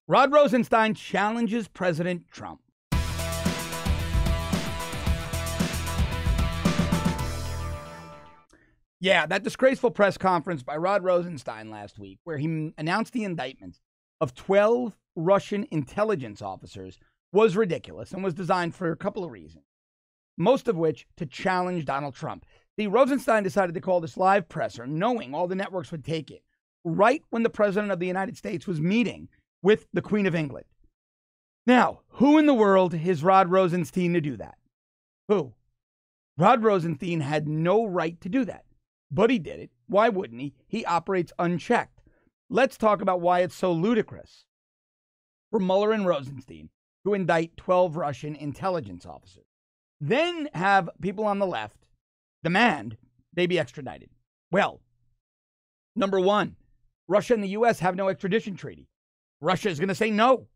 Rod Rosenstein challenges President Trump. Yeah, that disgraceful press conference by Rod Rosenstein last week, where he announced the indictments of 12 Russian intelligence officers, was ridiculous and was designed for a couple of reasons, most of which to challenge Donald Trump. See, Rosenstein decided to call this live presser, knowing all the networks would take it, right when the President of the United States was meeting with the Queen of England. Now, who in the world is Rod Rosenstein to do that? Who? Rod Rosenstein had no right to do that. But he did it. Why wouldn't he? He operates unchecked. Let's talk about why it's so ludicrous for Mueller and Rosenstein to indict 12 Russian intelligence officers. Then have people on the left demand they be extradited. Well, number one, Russia and the U.S. have no extradition treaty. Russia is going to say no.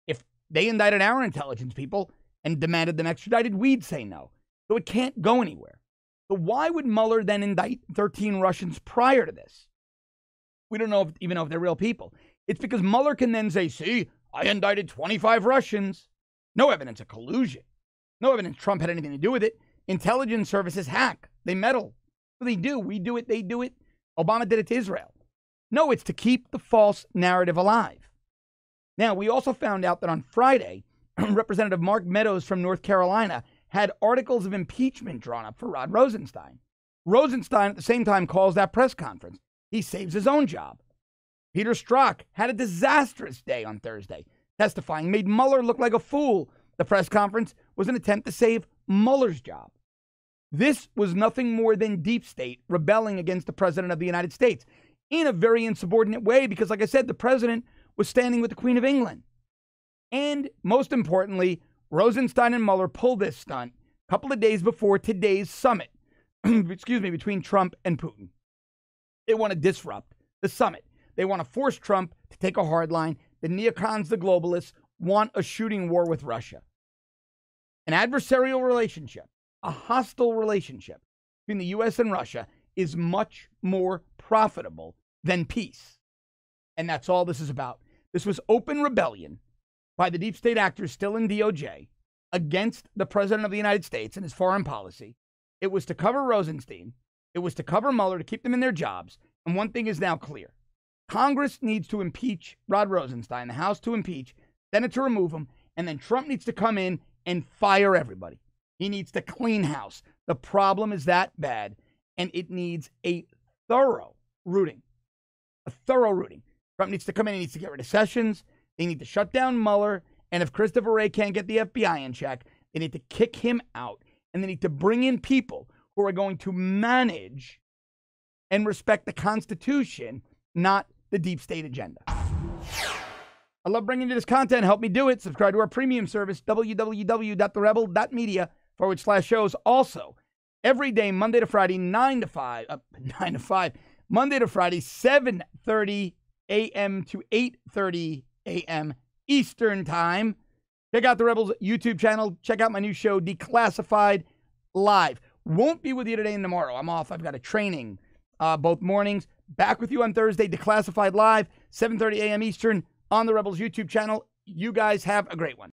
If they indicted our intelligence people and demanded them extradited, we'd say no. So it can't go anywhere. So why would Mueller then indict 13 Russians prior to this? We don't know even know if they're real people. It's because Mueller can then say, see, I indicted 25 Russians. No evidence of collusion. No evidence Trump had anything to do with it. Intelligence services hack. They meddle. What do they do? We do it. They do it. Obama did it to Israel. No, it's to keep the false narrative alive. Now, we also found out that on Friday, Representative Mark Meadows from North Carolina had articles of impeachment drawn up for Rod Rosenstein. Rosenstein at the same time calls that press conference. He saves his own job. Peter Strzok had a disastrous day on Thursday, testifying, made Mueller look like a fool. The press conference was an attempt to save Mueller's job. This was nothing more than deep state rebelling against the President of the United States in a very insubordinate way because, like I said, the President was standing with the Queen of England. And most importantly, Rosenstein and Mueller pulled this stunt a couple of days before today's summit, between Trump and Putin. They want to disrupt the summit. They want to force Trump to take a hard line. The neocons, the globalists, want a shooting war with Russia. An adversarial relationship, a hostile relationship between the U.S. and Russia is much more profitable than peace. And that's all this is about. This was open rebellion by the deep state actors still in DOJ against the President of the United States and his foreign policy. It was to cover Rosenstein. It was to cover Mueller, to keep them in their jobs. And one thing is now clear. Congress needs to impeach Rod Rosenstein, the House to impeach, Senate to remove him, and then Trump needs to come in and fire everybody. He needs to clean house. The problem is that bad, and it needs a thorough rooting. A thorough rooting. Trump needs to come in and needs to get rid of Sessions. They need to shut down Mueller. And if Christopher Wray can't get the FBI in check, they need to kick him out. And they need to bring in people who are going to manage and respect the Constitution, not the deep state agenda. I love bringing you this content. Help me do it. Subscribe to our premium service, www.therebel.media/shows. Also, every day, Monday to Friday, 9 to 5, Monday to Friday, 7:30 a.m. to 8:30 a.m. Eastern Time. Check out the Rebels YouTube channel. Check out my new show, Declassified Live. Won't be with you today and tomorrow. I'm off. I've got a training both mornings. Back with you on Thursday, Declassified Live, 7:30 a.m. Eastern on the Rebels YouTube channel. You guys have a great one.